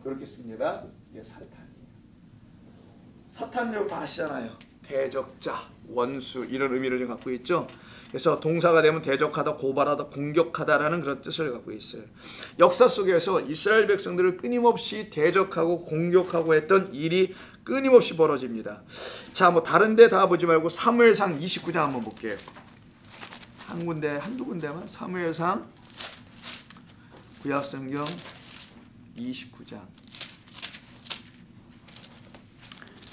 그렇게 씁니다. 이게 사탄이에요. 사탄 여러분 다 아시잖아요. 대적자, 원수 이런 의미를 좀 갖고 있죠. 그래서 동사가 되면 대적하다, 고발하다, 공격하다라는 그런 뜻을 갖고 있어요. 역사 속에서 이스라엘 백성들을 끊임없이 대적하고 공격하고 했던 일이 끊임없이 벌어집니다. 자, 뭐 다른 데 다 보지 말고 사무엘상 29장 한번 볼게요. 한두 군데만. 사무엘상 구약성경 29장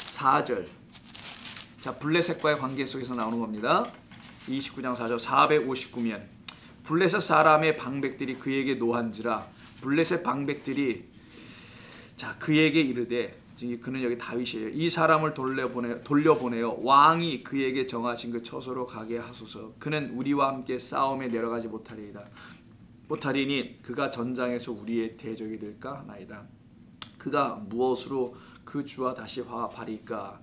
4절. 자, 블레셋과의 관계 속에서 나오는 겁니다. 29장 4절. 459면 블레셋 사람의 방백들이 그에게 노한지라 블레셋 방백들이 자 그에게 이르되, 그는 여기 다윗이에요. 이 사람을 돌려보내어 왕이 그에게 정하신 그 처소로 가게 하소서. 그는 우리와 함께 싸움에 내려가지 못하리니 그가 전장에서 우리의 대적이 될까 하나이다. 그가 무엇으로 그 주와 다시 화합하리까?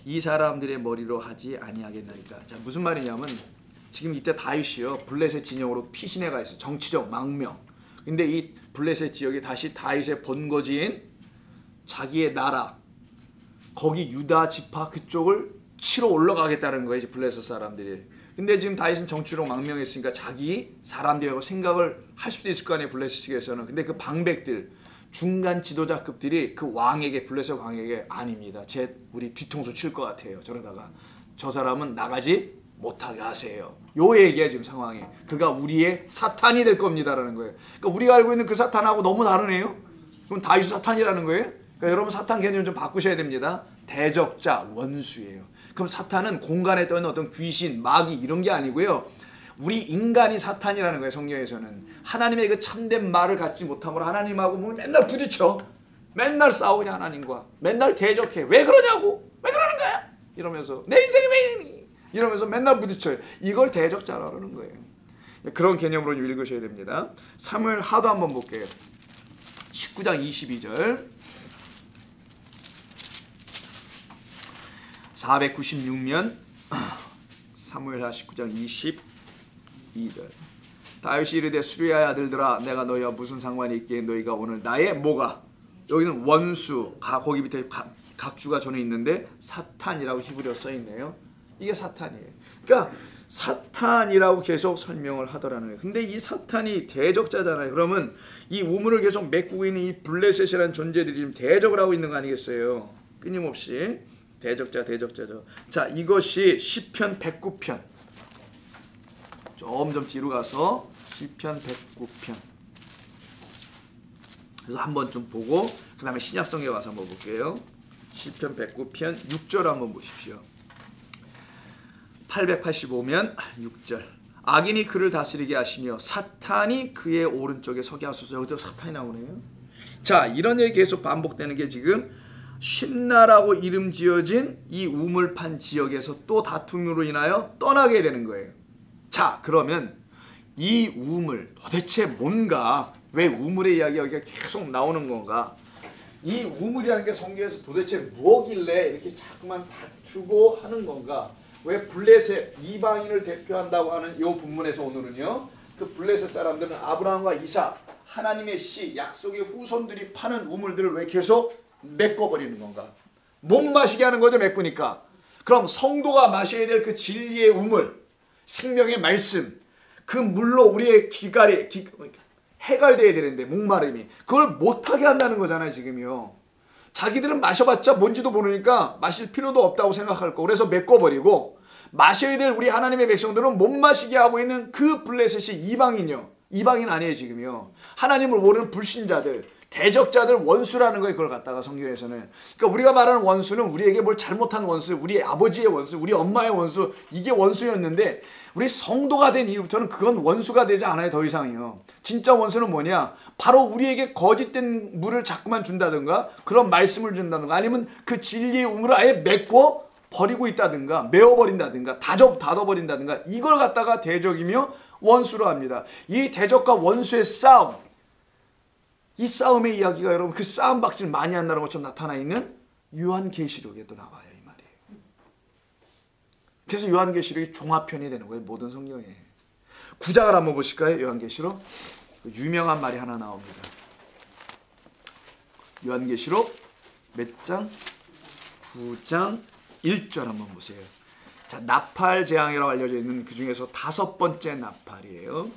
이 사람들의 머리로 하지 아니하겠나이까. 자, 무슨 말이냐면 지금 이때 다윗이요 블레셋 진영으로 피신해 가 있어요. 정치적 망명. 근데 이 블레셋 지역이 다시 다윗의 본거지인 자기의 나라, 거기 유다 지파 그쪽을 치러 올라가겠다는 거예요, 이제 블레셋 사람들이. 근데 지금 다윗은 정치로 망명했으니까 자기 사람들하고 생각을 할 수도 있을 거 아니에요, 블레셋 측에서는. 근데 그 방백들, 중간 지도자급들이 그 왕에게, 블레셋 왕에게 아닙니다. 우리 뒤통수 칠 것 같아요. 저러다가 저 사람은 나가지 못하게 하세요. 요 얘기야 지금 상황이. 그가 우리의 사탄이 될 겁니다라는 거예요. 그러니까 우리가 알고 있는 그 사탄하고 너무 다르네요. 그럼 다윗 사탄이라는 거예요? 그러니까 여러분 사탄 개념 좀 바꾸셔야 됩니다. 대적자, 원수예요. 그럼 사탄은 공간에 떠있는 어떤 귀신, 마귀 이런 게 아니고요. 우리 인간이 사탄이라는 거예요. 성경에서는. 하나님의 그 참된 말을 갖지 못함으로 하나님하고 뭐 맨날 부딪혀. 맨날 싸우냐 하나님과. 맨날 대적해. 왜 그러냐고. 왜 그러는 거야. 이러면서 내 인생이 왜 이러니. 이러면서 맨날 부딪혀요. 이걸 대적자라는 거예요. 그런 개념으로 읽으셔야 됩니다. 사무엘 하도 한번 볼게요. 19장 22절. 496면 사무엘하 19장 22절. 다윗이 이르되 수리아의 아들들아 내가 너희와 무슨 상관이 있기에 너희가 오늘 나의 뭐가, 여기는 원수, 거기 밑에 각주가 전에 있는데 사탄이라고 히브리어 써 있네요. 이게 사탄이에요. 그러니까 사탄이라고 계속 설명을 하더라는 거예요. 근데 이 사탄이 대적자잖아요. 그러면 이 우물을 계속 메꾸고 있는 이 블레셋이라는 존재들이 지금 대적을 하고 있는 거 아니겠어요? 끊임없이 대적자죠. 자, 이것이 시편 109편. 점점 뒤로 가서 시편 109편. 그래서 한번 좀 보고 그 다음에 신약성경 가서 한번 볼게요. 시편 109편 6절 한번 보십시오. 885면 6절. 악인이 그를 다스리게 하시며 사탄이 그의 오른쪽에 서게 하소서. 여기서 사탄이 나오네요. 자, 이런 얘기 계속 반복되는 게 지금 신나라고 이름 지어진 이 우물판 지역에서 또 다툼으로 인하여 떠나게 되는 거예요. 자, 그러면 이 우물 도대체 뭔가, 왜 우물의 이야기가 여기가 계속 나오는 건가? 이 우물이라는 게 성경에서 도대체 뭐길래 이렇게 자꾸만 다투고 하는 건가? 왜 블레셋 이방인을 대표한다고 하는 이 본문에서 오늘은요, 그 블레셋 사람들은 아브라함과 이삭, 하나님의 씨, 약속의 후손들이 파는 우물들을 왜 계속 메꿔버리는 건가? 못 마시게 하는 거죠, 메꾸니까. 그럼 성도가 마셔야 될 그 진리의 우물, 생명의 말씀, 그 물로 우리의 기갈이 해갈돼야 되는데 목마름이, 그걸 못하게 한다는 거잖아요 지금요. 자기들은 마셔봤자 뭔지도 모르니까 마실 필요도 없다고 생각할 거. 그래서 메꿔버리고, 마셔야 될 우리 하나님의 백성들은 못 마시게 하고 있는 그 블레셋이 이방인이요. 이방인 아니에요 지금요. 하나님을 모르는 불신자들, 대적자들, 원수라는 거예요. 그걸 갖다가 성경에서는. 그러니까 우리가 말하는 원수는 우리에게 뭘 잘못한 원수, 우리 아버지의 원수, 우리 엄마의 원수, 이게 원수였는데 우리 성도가 된 이후부터는 그건 원수가 되지 않아요. 더 이상이요. 진짜 원수는 뭐냐? 바로 우리에게 거짓된 물을 자꾸만 준다든가, 그런 말씀을 준다든가, 아니면 그 진리의 우물을 아예 메꿔 버리고 있다든가, 메워버린다든가, 닫아버린다든가, 이걸 갖다가 대적이며 원수로 합니다. 이 대적과 원수의 싸움, 이 싸움의 이야기가 여러분 그 싸움 박질 많이 한다는 것처럼 나타나 있는 요한계시록에도 나와요. 이 말이에요. 그래서 요한계시록이 종합편이 되는 거예요. 모든 성경에. 9장을 한번 보실까요? 요한계시록. 유명한 말이 하나 나옵니다. 요한계시록 몇 장? 9장 1절 한번 보세요. 자, 나팔 재앙이라고 알려져 있는 그 중에서 5번째 나팔이에요.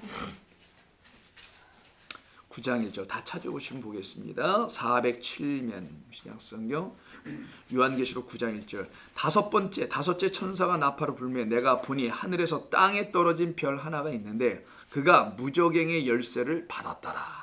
9장 1절 다 찾아보시면 보겠습니다. 407면 신약성경 요한계시록 9장 1절 다섯째 천사가 나팔을 불며 내가 보니 하늘에서 땅에 떨어진 별 하나가 있는데 그가 무저갱의 열쇠를 받았더라.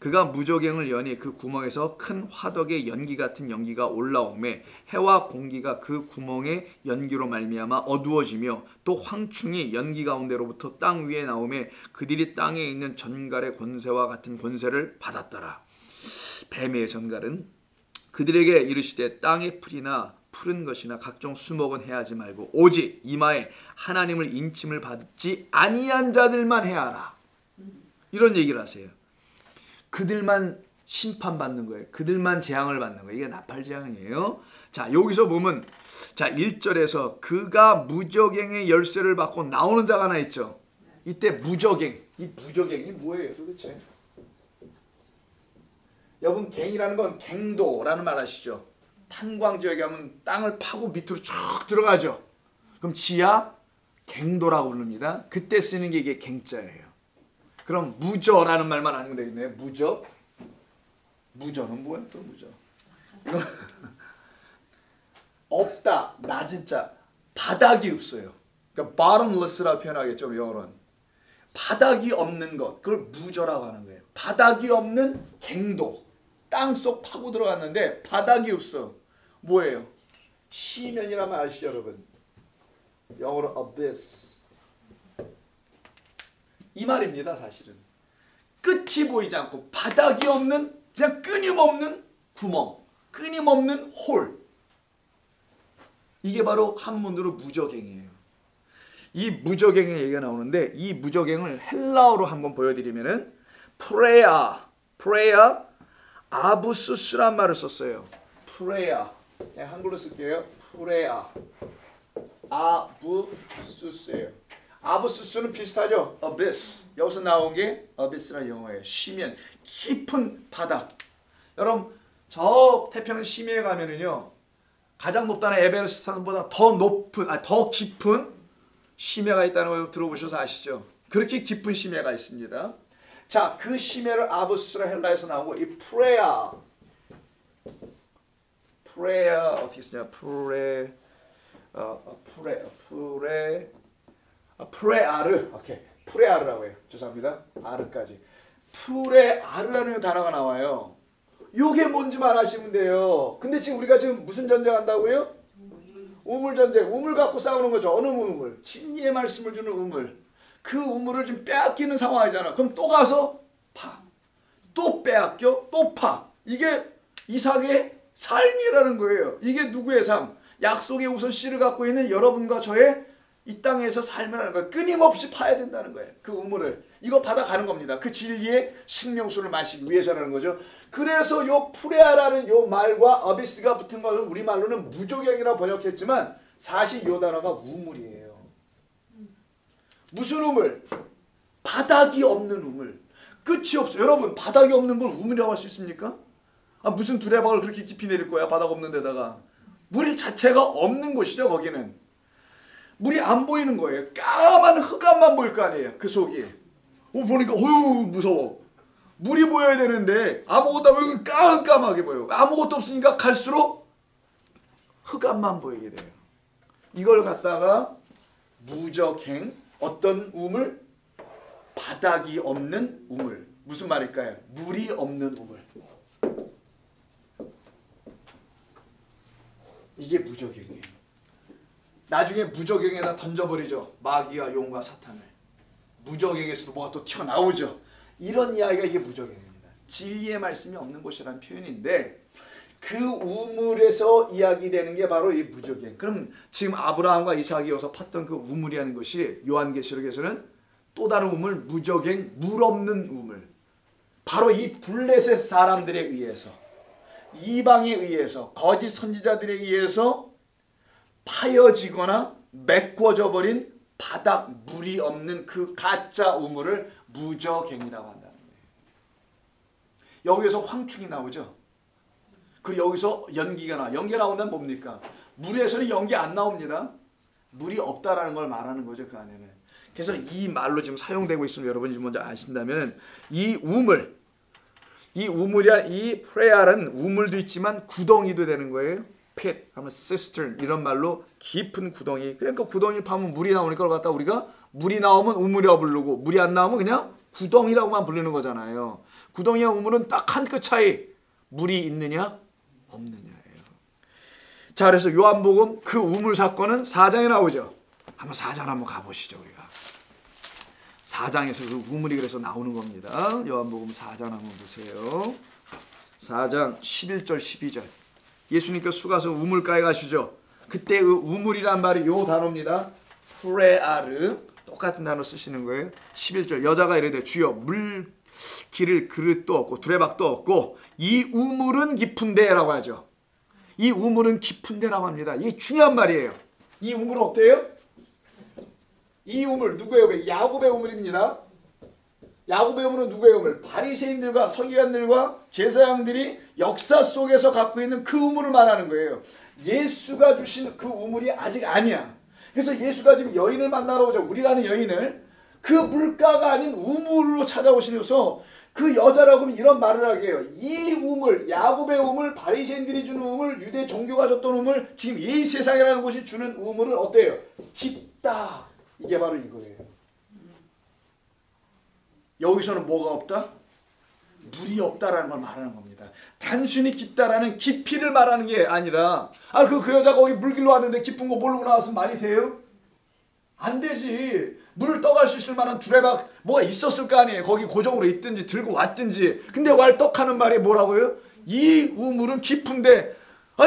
그가 무저갱을 여니 그 구멍에서 큰 화덕의 연기 같은 연기가 올라오매 해와 공기가 그 구멍의 연기로 말미암아 어두워지며 또 황충이 연기 가운데로부터 땅 위에 나오매 그들이 땅에 있는 전갈의 권세와 같은 권세를 받았더라. 뱀의 전갈은 그들에게 이르시되 땅의 풀이나 푸른 것이나 각종 수목은 해하지 말고 오직 이마에 하나님을 인침을 받지 아니한 자들만 해하라. 이런 얘기를 하세요. 그들만 심판받는 거예요. 그들만 재앙을 받는 거예요. 이게 나팔 재앙이에요. 자, 여기서 보면 자 1절에서 그가 무저갱의 열쇠를 받고 나오는 자가 하나 있죠. 이때 무저갱. 이 무저갱이 뭐예요 도대체? 여러분 갱이라는 건 갱도라는 말 아시죠? 탄광지역에 하면 땅을 파고 밑으로 쭉 들어가죠. 그럼 지하 갱도라고 부릅니다. 그때 쓰는 게 이게 갱자예요. 그럼 무저라는 말만 아니면 되겠네요. 무저. 무저는 뭐야 또 무저. 없다. 낮은 자. 바닥이 없어요. 그러니까 bottomless라고 표현하겠죠. 영어로는. 바닥이 없는 것. 그걸 무저라고 하는 거예요. 바닥이 없는 갱도. 땅속 파고 들어갔는데 바닥이 없어. 뭐예요? 시면이라면 아시죠 여러분? 영어로 abyss. 이 말입니다 사실은. 끝이 보이지 않고 바닥이 없는 그냥 끊임없는 구멍, 끊임없는 홀. 이게 바로 한문으로 무저갱이에요. 이 무저갱의 얘기가 나오는데 이 무저갱을 헬라어로 한번 보여드리면은 프레아 아부수스란 말을 썼어요. 프레아. 네, 한글로 쓸게요. 프레아. 아부수스예요. 아부수스는 비슷하죠. abyss. 여기서 나온 게 abyss라는 영어예요. 심연, 깊은 바다. 여러분 저 태평양 심해에 가면은요 가장 높다는 에베레스트 산보다 더 높은, 더 깊은 심해가 있다는 걸 들어보셔서 아시죠? 그렇게 깊은 심해가 있습니다. 자, 그 심해를 아부스라 헬라에서 나오고 이 프레아 어떻게 쓰냐? 프레아르. 오케이. 프레아르라고 해요. 죄송합니다. 아르까지. 프레아르라는 단어가 나와요. 요게 뭔지만 아시면 돼요. 근데 지금 우리가 지금 무슨 전쟁한다고요? 우물 전쟁. 우물 갖고 싸우는 거죠. 어느 우물? 진리의 말씀을 주는 우물. 그 우물을 좀 빼앗기는 상황이잖아. 그럼 또 가서 파. 또 빼앗겨. 또 파. 이게 이삭의 삶이라는 거예요. 이게 누구의 삶? 약속의 우선 씨를 갖고 있는 여러분과 저의 이 땅에서 삶이라는 거예요. 끊임없이 파야 된다는 거예요. 그 우물을. 이거 받아가는 겁니다. 그 진리의 생명수를 마시기 위해서라는 거죠. 그래서 요 프레아라는 요 말과 어비스가 붙은 것을 우리말로는 무저갱이라고 번역했지만 사실 요 단어가 우물이에요. 무슨 우물? 바닥이 없는 우물. 끝이 없어요. 여러분 바닥이 없는 걸 우물이라고 할 수 있습니까? 무슨 두레박을 그렇게 깊이 내릴 거야. 바닥 없는 데다가. 물 자체가 없는 곳이죠. 거기는. 물이 안 보이는 거예요. 까만 흑암만 보일 거 아니에요. 그 속이. 보니까 어휴 무서워. 물이 보여야 되는데 아무것도 없으면 깜깜하게 보여요. 아무것도 없으니까 갈수록 흑암만 보이게 돼요. 이걸 갖다가 무저갱, 어떤 우물? 바닥이 없는 우물. 무슨 말일까요? 물이 없는 우물. 이게 무저갱이에요. 나중에 무저갱에다 던져버리죠. 마귀와 용과 사탄을. 무저갱에서도 뭐가 또 튀어나오죠. 이런 이야기가 이게 무저갱입니다. 진리의 말씀이 없는 곳이라는 표현인데 그 우물에서 이야기되는 게 바로 이 무저갱. 그럼 지금 아브라함과 이삭이 여기서 팠던 그 우물이라는 것이 요한계시록에서는 또 다른 우물, 무저갱, 물 없는 우물. 바로 이 블레셋 사람들에 의해서, 이방에 의해서, 거짓 선지자들에 의해서 파여지거나 메꿔져 버린 바닥 물이 없는 그 가짜 우물을 무저갱이라고 한다는 거예요. 여기에서 황충이 나오죠. 그리고 여기서 연기가 나. 연기가 나온다면 뭡니까? 물에서는 연기 안 나옵니다. 물이 없다라는 걸 말하는 거죠, 그 안에는. 그래서 이 말로 지금 사용되고 있으면 여러분이 먼저 아신다면 이 우물이란 이 프레알은 우물도 있지만 구덩이도 되는 거예요. pit 하면 cistern 이런 말로 깊은 구덩이. 그러니까 구덩이를 파면 물이 나오니까 그걸 갖다 우리가 물이 나오면 우물이라고 부르고 물이 안 나오면 그냥 구덩이라고만 부르는 거잖아요. 구덩이와 우물은 딱 한 끗 차이. 물이 있느냐 없느냐예요. 자, 그래서 요한복음 그 우물 사건은 4장에 나오죠. 한번 4장 한번 가보시죠, 우리가. 4장에서 그 우물이 그래서 나오는 겁니다. 요한복음 4장 한번 보세요. 4장 11절 12절. 예수님께서 수가서 우물가에 가시죠. 그때 그 우물이란 말이 요 단어입니다. 프레아르. 똑같은 단어 쓰시는 거예요. 11절 여자가 이르되 주여 물 기를 그릇도 없고 두레박도 없고 이 우물은 깊은데라고 하죠. 이 우물은 깊은데라고 합니다. 이게 중요한 말이에요. 이 우물은 어때요? 이 우물 누구예요? 야곱의 우물입니다. 야곱의 우물은 누구의 우물? 바리새인들과 서기관들과 제사장들이 역사 속에서 갖고 있는 그 우물을 말하는 거예요. 예수가 주신 그 우물이 아직 아니야. 그래서 예수가 지금 여인을 만나러 오죠. 우리라는 여인을 그 물가가 아닌 우물로 찾아오시면서 그 여자라고 하면 이런 말을 하게 해요. 이 우물, 야곱의 우물, 바리새인들이 주는 우물, 유대 종교가 줬던 우물, 지금 이 세상이라는 곳이 주는 우물은 어때요? 깊다. 이게 바로 이거예요. 여기서는 뭐가 없다? 물이 없다라는 걸 말하는 겁니다. 단순히 깊다라는 깊이를 말하는 게 아니라 그 여자가 거기 물길로 왔는데 깊은 거 모르고 나왔으면 말이 돼요? 안 되지. 물을 떠갈 수 있을 만한 두레박 뭐가 있었을 거 아니에요. 거기 고정으로 있든지 들고 왔든지. 근데 왈떡하는 말이 뭐라고요? 이 우물은 깊은데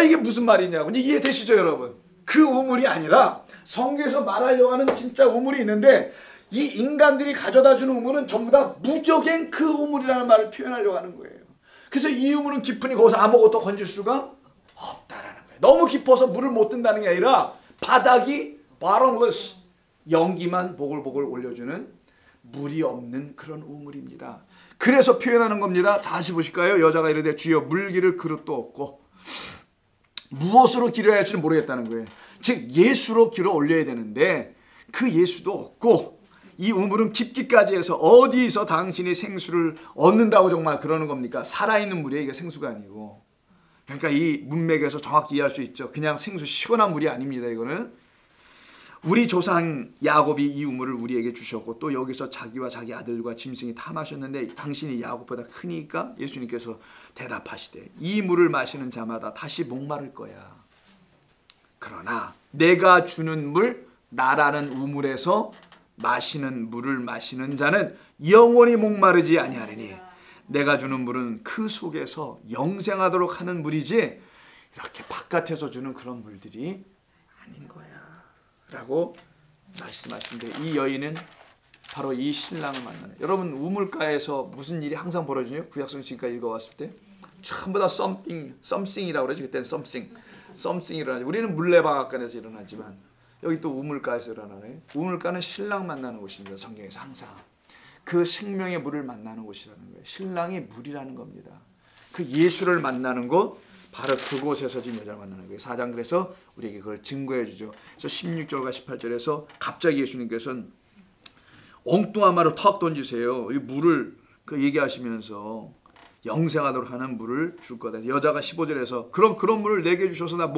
이게 무슨 말이냐고. 이제 이해되시죠, 여러분? 그 우물이 아니라 성경에서 말하려고 하는 진짜 우물이 있는데 이 인간들이 가져다 주는 우물은 전부 다 무적행 그 우물이라는 말을 표현하려고 하는 거예요. 그래서 이 우물은 깊으니 거기서 아무것도 건질 수가 없다라는 거예요. 너무 깊어서 물을 못 든다는 게 아니라 바닥이 bottomless, 연기만 보글보글 올려주는 물이 없는 그런 우물입니다. 그래서 표현하는 겁니다. 다시 보실까요? 여자가 이르되 주여 물 기를 그릇도 없고. 무엇으로 기려야 할지는 모르겠다는 거예요. 즉 예수로 기로 올려야 되는데 그 예수도 없고 이 우물은 깊기까지 해서 어디서 당신이 생수를 얻는다고 정말 그러는 겁니까? 살아있는 물이에요. 이게 생수가 아니고. 그러니까 이 문맥에서 정확히 이해할 수 있죠. 그냥 생수 시원한 물이 아닙니다. 이거는. 우리 조상 야곱이 이 우물을 우리에게 주셨고 또 여기서 자기와 자기 아들과 짐승이 다 마셨는데 당신이 야곱보다 크니까 예수님께서 대답하시되 이 물을 마시는 자마다 다시 목마를 거야. 그러나 내가 주는 물 나라는 우물에서 마시는 물을 마시는 자는 영원히 목마르지 아니하리니 내가 주는 물은 그 속에서 영생하도록 하는 물이지 이렇게 바깥에서 주는 그런 물들이 아닌 거야 라고 말씀하시는데 이 여인은 바로 이 신랑을 만나는. 여러분 우물가에서 무슨 일이 항상 벌어지냐? 구약성 지금까지 읽어왔을 때 전부 다 something이라고 그러지. 그때는 something이 일어나지. 우리는 물레방앗간에서 일어나지만 여기 또 우물가에서 일어나네. 우물가는 신랑 만나는 곳입니다. 성경에서 항상 그 생명의 물을 만나는 곳이라는 거예요. 신랑이 물이라는 겁니다. 그 예수를 만나는 곳 바로 그곳에서 지금 여자를 만나는 거예요. 4장 그래서 우리에게 그걸 증거해 주죠. 그래서 16절과 18절에서 갑자기 예수님께서는 엉뚱한 말을 턱 던지세요. 이 물을 얘기하시면서 영생하도록 하는 물을 줄 거다. 여자가 15절에서 그런 물을 내게 주셔서 나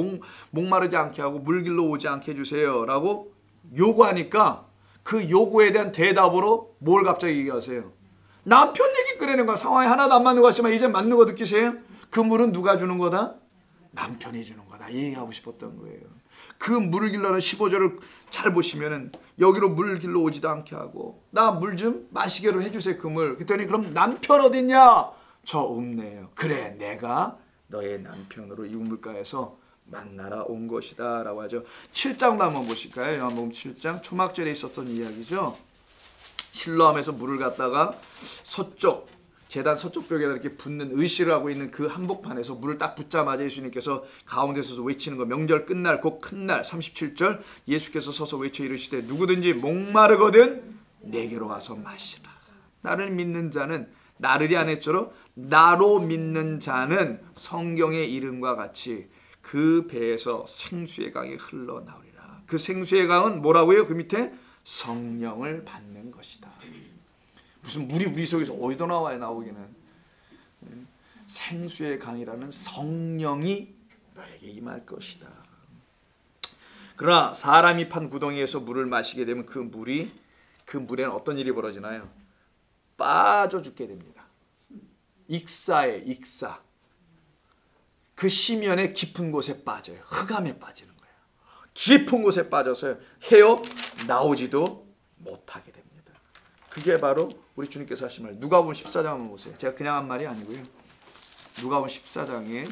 목마르지 않게 하고 물길로 오지 않게 해주세요 라고 요구하니까 그 요구에 대한 대답으로 뭘 갑자기 얘기하세요? 남편 얘기 꺼내는 거야. 상황이 하나도 안 맞는 것 같지만 이제 맞는 거 느끼세요? 그 물은 누가 주는 거다? 남편이 주는 거다. 이 얘기하고 싶었던 거예요. 그 물을 길러는 15절을 잘 보시면은 여기로 물 길러 오지도 않게 하고 나 물 좀 마시게로 해주세요. 그 물. 그랬더니 그럼 남편 어딨냐? 저 없네요. 그래 내가 너의 남편으로 이 우물가에서 만나러 온 것이다 라고 하죠. 7장도 한번 보실까요? 요한복음 7장 초막절에 있었던 이야기죠. 실로암에서 물을 갖다가 서쪽 제단 서쪽 벽에다 이렇게 붓는 의식을 하고 있는 그 한복판에서 물을 딱 붓자마자 예수님께서 가운데 서서 외치는 거. 명절 끝날 곧 큰 날 37절 예수께서 서서 외쳐 이르시되 누구든지 목마르거든 내게로 와서 마시라. 나를 믿는 자는 나르리 안 했처럼 나로 믿는 자는 성경의 이름과 같이 그 배에서 생수의 강이 흘러나오리라. 그 생수의 강은 뭐라고요? 그 밑에 성령을 받는 것이다. 무슨 물이 우리 속에서 어디서 나와요? 나오기는. 생수의 강이라는 성령이 너에게 임할 것이다. 그러나 사람이 판 구덩이에서 물을 마시게 되면 그 물에는 어떤 일이 벌어지나요? 빠져 죽게 됩니다. 익사에 익사. 그 심연의 깊은 곳에 빠져요. 흑암에 빠지는 거예요. 깊은 곳에 빠져서 헤어 나오지도 못하게 됩니다. 그게 바로 우리 주님께서 하신 말. 누가복음 14장 한번 보세요. 제가 그냥 한 말이 아니고요. 누가복음 14장에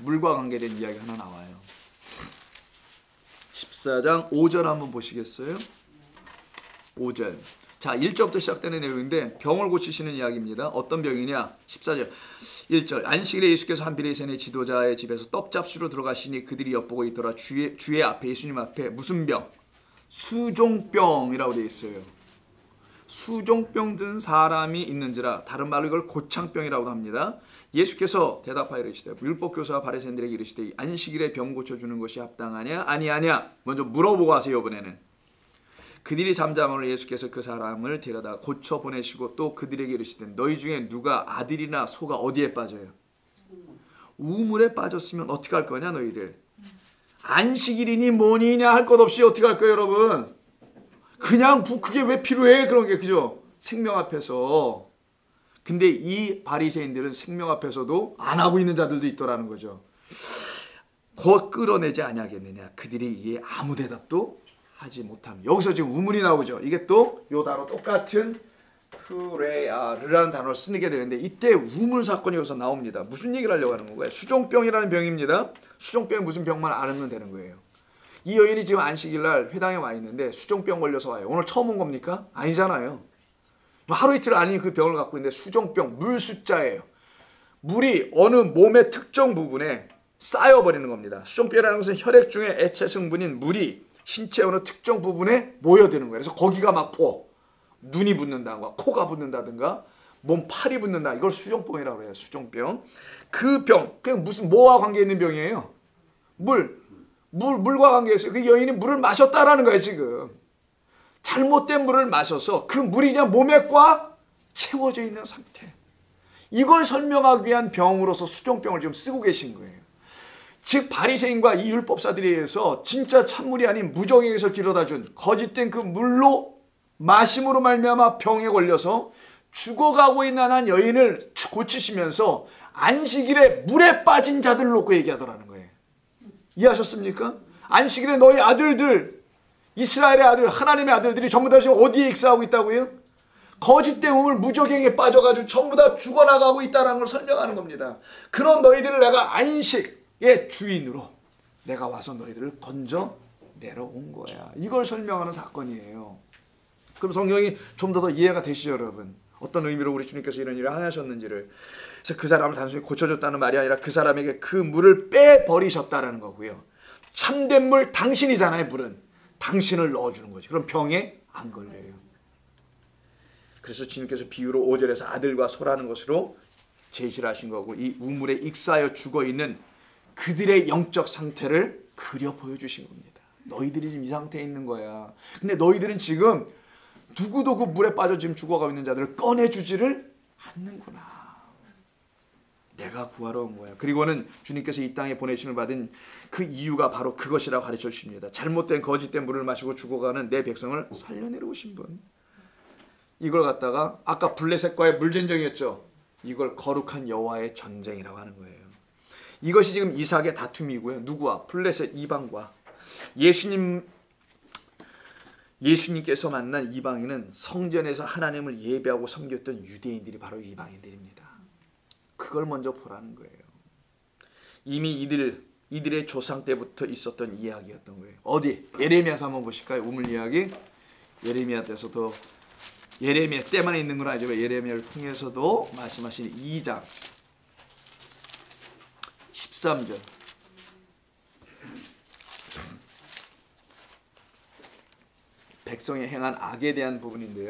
물과 관계된 이야기 하나 나와요. 14장 5절 한번 보시겠어요? 5절. 자, 1절부터 시작되는 내용인데 병을 고치시는 이야기입니다. 어떤 병이냐? 14절 1절. 안식일에 예수께서 한 비례센의 지도자의 집에서 떡잡수로 들어가시니 그들이 엿보고 있더라. 주의 앞에, 예수님 앞에 무슨 병? 수종병이라고 되어 있어요. 수종병 든 사람이 있는지라. 다른 말로 이걸 고창병이라고 합니다. 예수께서 대답하여 이르시되 율법교사와 바리새인들에게 이르시되 안식일에 병 고쳐주는 것이 합당하냐 아니하냐. 먼저 물어보고 하세요. 이번에는. 그들이 잠잠함을 예수께서 그 사람을 데려다 고쳐 보내시고 또 그들에게 이르시되 너희 중에 누가 아들이나 소가 어디에 빠져요? 우물에 빠졌으면 어떻게 할 거냐 너희들. 안식일이니 뭐니냐 할 것 없이 어떻게 할 거예요 여러분? 그냥 그게 왜 필요해 그런 게. 그죠? 생명 앞에서. 근데 이 바리새인들은 생명 앞에서도 안 하고 있는 자들도 있더라는 거죠. 곧 끌어내지 아니하겠느냐. 그들이 이에 아무 대답도 하지 못함. 여기서 지금 우물이 나오죠. 이게 또 요 단어 똑같은 크레아르라는 단어를 쓰게 되는데 이때 우물 사건이 여기서 나옵니다. 무슨 얘기를 하려고 하는 건가요? 수종병이라는 병입니다. 수종병이 무슨 병만 알면 되는 거예요. 이 여인이 지금 안식일날 회당에 와 있는데 수종병 걸려서 와요. 오늘 처음 온 겁니까? 아니잖아요. 하루 이틀 아닌 그 병을 갖고 있는데 수종병, 물 숫자예요. 물이 어느 몸의 특정 부분에 쌓여버리는 겁니다. 수종병이라는 것은 혈액 중에 액체 성분인 물이 신체 어느 특정 부분에 모여드는 거예요. 그래서 거기가 막 눈이 붓는다든가 코가 붓는다든가 몸 팔이 붓는다. 이걸 수종병이라고 해요. 수종병. 그 병, 그냥 무슨 뭐와 관계 있는 병이에요? 물과 관계 있어요. 그 여인이 물을 마셨다라는 거예요. 지금 잘못된 물을 마셔서 그 물이 그냥 몸에 꽉 채워져 있는 상태. 이걸 설명하기 위한 병으로서 수종병을 지금 쓰고 계신 거예요. 즉 바리새인과 이 율법사들에 의해서 진짜 찬물이 아닌 무정에게서 길어다준 거짓된 그 물로 마심으로 말미암아 병에 걸려서 죽어가고 있는 한 여인을 고치시면서 안식일에 물에 빠진 자들 놓고 얘기하더라는 거예요. 이해하셨습니까? 안식일에 너희 아들들, 이스라엘의 아들, 하나님의 아들들이 전부 다 지금 어디에 익사하고 있다고요? 거짓된 우물 무저갱에 빠져가지고 전부 다 죽어나가고 있다는 걸 설명하는 겁니다. 그런 너희들을 내가 안식의 주인으로 내가 와서 너희들을 건져 내려온 거야. 이걸 설명하는 사건이에요. 그럼 성경이 좀 더 이해가 되시죠 여러분? 어떤 의미로 우리 주님께서 이런 일을 하셨는지를. 그래서 그 사람을 단순히 고쳐줬다는 말이 아니라 그 사람에게 그 물을 빼버리셨다는 거고요. 참된 물 당신이잖아요. 물은 당신을 넣어주는 거지. 그럼 병에 안 걸려요. 그래서 주님께서 비유로 5절에서 아들과 소라는 것으로 제시를 하신 거고 이 우물에 익사하여 죽어있는 그들의 영적 상태를 그려 보여주신 겁니다. 너희들이 지금 이 상태에 있는 거야. 근데 너희들은 지금 누구도 그 물에 빠져 지금 죽어가고 있는 자들을 꺼내주지를 않는구나. 내가 구하러 온 거야. 그리고는 주님께서 이 땅에 보내심을 받은 그 이유가 바로 그것이라고 가르쳐 주십니다. 잘못된 거짓된 물을 마시고 죽어가는 내 백성을 살려내려오신 분. 이걸 갖다가 아까 블레셋과의 물전쟁이었죠. 이걸 거룩한 여호와의 전쟁이라고 하는 거예요. 이것이 지금 이삭의 다툼이고요. 누구와? 블레셋 이방과. 예수님께서 만난 이방인은 성전에서 하나님을 예배하고 섬겼던 유대인들이 바로 이방인들입니다. 그걸 먼저 보라는 거예요. 이미 이들의 조상 때부터 있었던 이야기였던 거예요. 어디? 예레미야서 한번 보실까요? 우물 이야기. 예레미야 때서도 예레미야 때만 있는 건 아니죠. 예레미야를 통해서도 말씀하신 2장 13절. 백성이 행한 악에 대한 부분인데요.